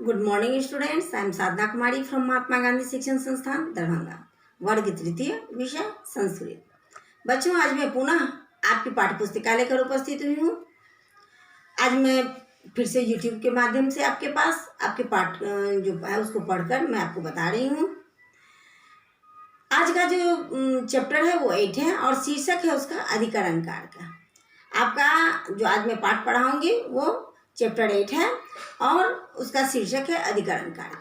Good morning students, I am Sadhana Kumari from Mahatma Gandhi Shikshan Sansthan Darbhanga. वर्ग तृतीय, विषय संस्कृत। बच्चों, आज मैं पुनः आपकी पाठ्य पुस्तिका लेकर उपस्थित हुई हूँ। आज मैं फिर से यूट्यूब के माध्यम से आपके पास आपके पाठ जो है उसको पढ़कर मैं आपको बता रही हूँ। आज का जो चैप्टर है वो 8 है और शीर्षक है उसका अधिकरण कारक का। आपका जो आज मैं पाठ पढ़ाऊँगी वो चैप्टर 8 है और उसका शीर्षक है अधिकरण कारक।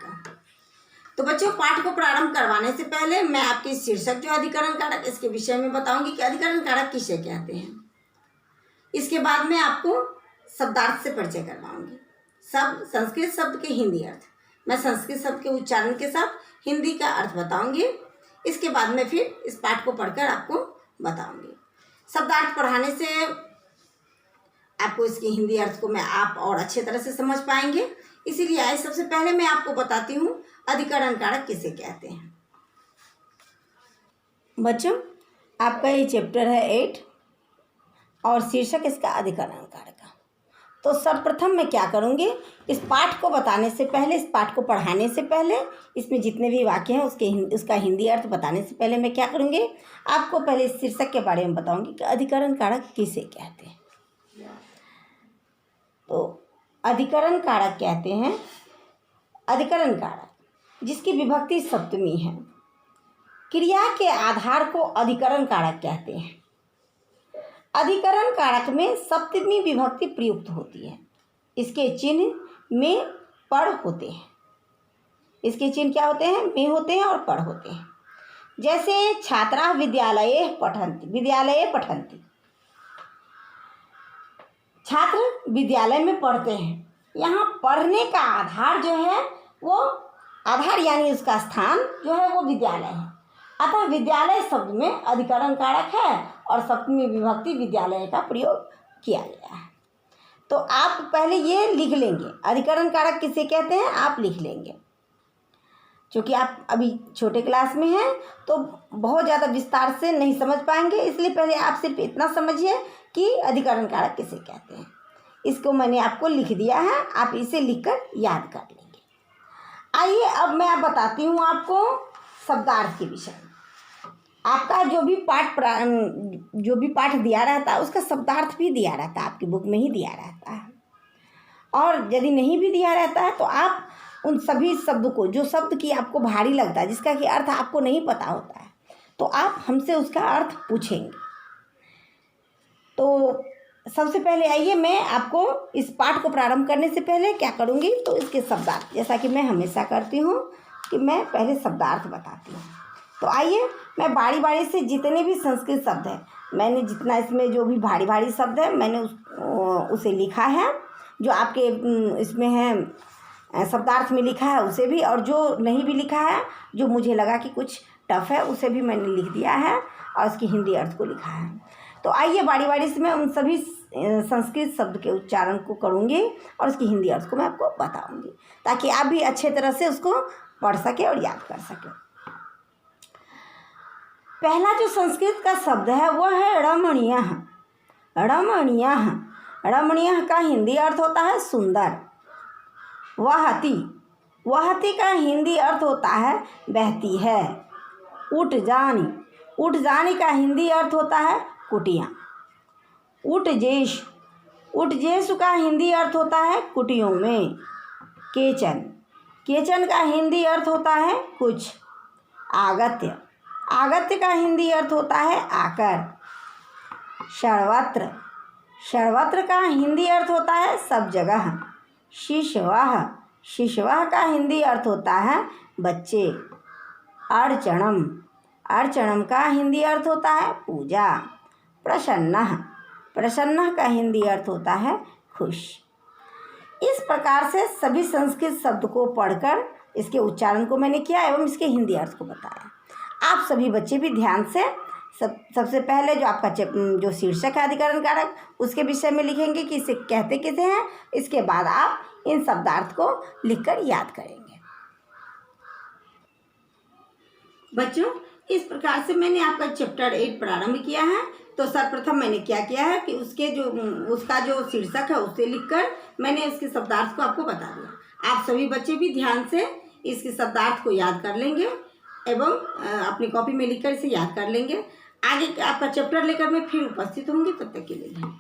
तो बच्चों, पाठ को प्रारंभ करवाने से पहले मैं आपके शीर्षक जो अधिकरण कारक इसके विषय में बताऊंगी कि अधिकरण कारक किसे कहते हैं। इसके बाद मैं आपको शब्दार्थ से परिचय करवाऊंगी। सब संस्कृत शब्द के हिंदी अर्थ, मैं संस्कृत शब्द के उच्चारण के साथ हिंदी का अर्थ बताऊंगी। इसके बाद में फिर इस पाठ को पढ़कर आपको बताऊंगी। शब्दार्थ पढ़ाने से आपको इसके हिंदी अर्थ को मैं आप और अच्छे तरह से समझ पाएंगे। इसीलिए आइए सबसे पहले मैं आपको बताती हूँ अधिकरण कारक किसे कहते हैं। बच्चों, आपका ये चैप्टर है 8 और शीर्षक इसका अधिकरण कारक का। तो सर्वप्रथम मैं क्या करूँगी, इस पाठ को बताने से पहले, इस पाठ को पढ़ाने से पहले, इसमें जितने भी वाक्य हैं उसका हिंदी अर्थ बताने से पहले मैं क्या करूँगी, आपको पहले इस शीर्षक के बारे में बताऊँगी कि अधिकरण कारक किसे कहते हैं। तो अधिकरण कारक कहते हैं अधिकरण कारक जिसकी विभक्ति सप्तमी है। क्रिया के आधार को अधिकरण कारक कहते हैं। अधिकरण कारक में सप्तमी विभक्ति प्रयुक्त होती है। इसके चिन्ह में पढ़ होते हैं। इसके चिन्ह क्या होते हैं? में होते हैं और पढ़ होते हैं। जैसे छात्रा विद्यालये पठन्ति, छात्र विद्यालय में पढ़ते हैं। यहाँ पढ़ने का आधार जो है वो आधार यानी उसका स्थान जो है वो विद्यालय है। अतः विद्यालय शब्द में अधिकरण कारक है और सप्तमी विभक्ति विद्यालय का प्रयोग किया गया है। तो आप पहले ये लिख लेंगे, अधिकरण कारक किसे कहते हैं आप लिख लेंगे। क्योंकि आप अभी छोटे क्लास में हैं तो बहुत ज़्यादा विस्तार से नहीं समझ पाएंगे, इसलिए पहले आप सिर्फ इतना समझिए कि अधिकरण कारक किसे कहते हैं। इसको मैंने आपको लिख दिया है, आप इसे लिखकर याद कर लेंगे। आइए अब मैं बताती हूँ आपको शब्दार्थ के विषय में। आपका जो भी पाठ दिया रहता है उसका शब्दार्थ भी दिया रहता है, आपकी बुक में ही दिया रहता है। और यदि नहीं भी दिया रहता है तो आप उन सभी शब्द को, जो शब्द की आपको भारी लगता है, जिसका कि अर्थ आपको नहीं पता होता है, तो आप हमसे उसका अर्थ पूछेंगे। तो सबसे पहले आइए मैं आपको इस पाठ को प्रारंभ करने से पहले क्या करूँगी, तो इसके शब्दार्थ, जैसा कि मैं हमेशा करती हूँ कि मैं पहले शब्दार्थ बताती हूँ। तो आइए मैं बारी बारी से जितने भी संस्कृत शब्द हैं, मैंने जितना इसमें जो भी भारी शब्द है मैंने उसे लिखा है। जो आपके इसमें है शब्दार्थ में लिखा है उसे भी, और जो नहीं भी लिखा है, जो मुझे लगा कि कुछ टफ है, उसे भी मैंने लिख दिया है और उसकी हिंदी अर्थ को लिखा है। तो आइए बारी बारी से मैं उन सभी संस्कृत शब्द के उच्चारण को करूँगी और उसकी हिंदी अर्थ को मैं आपको बताऊँगी, ताकि आप भी अच्छे तरह से उसको पढ़ सके और याद कर सके। पहला जो संस्कृत का शब्द है वह है रमणीयः। रमणीयः, रमणीयः का हिंदी अर्थ होता है सुंदर। वहति, वहति का हिंदी अर्थ होता है बहती है। उठजानी, उठजानी का हिंदी अर्थ होता है कुटिया। उठजेश, उठजेश का हिंदी अर्थ होता है कुटियों में। केचन, केचन का हिंदी अर्थ होता है कुछ। आगत्य, आगत्य का हिंदी अर्थ होता है आकर। सर्वत्र, सर्वत्र का हिंदी अर्थ होता है सब जगह। शिशवः, शिशवः का हिंदी अर्थ होता है बच्चे। अर्चणम, अर्चणम का हिंदी अर्थ होता है पूजा। प्रसन्नः, प्रसन्नः का हिंदी अर्थ होता है खुश। इस प्रकार से सभी संस्कृत शब्द को पढ़कर इसके उच्चारण को मैंने किया एवं इसके हिंदी अर्थ को बताया। आप सभी बच्चे भी ध्यान से सबसे पहले जो आपका जो शीर्षक है अधिकरण कारक, उसके विषय में लिखेंगे कि इसे कहते किसे हैं। इसके बाद आप इन शब्दार्थ को लिखकर याद करेंगे। बच्चों, इस प्रकार से मैंने आपका चैप्टर 8 प्रारंभ किया है। तो सर्वप्रथम मैंने क्या किया है कि उसका जो शीर्षक है उसे लिखकर मैंने इसके शब्दार्थ को आपको बता दिया। आप सभी बच्चे भी ध्यान से इसके शब्दार्थ को याद कर लेंगे एवं अपनी कॉपी में लिखकर इसे याद कर लेंगे। आगे आपका चैप्टर लेकर मैं फिर उपस्थित होंगी, तब तक के लिए धन्यवाद।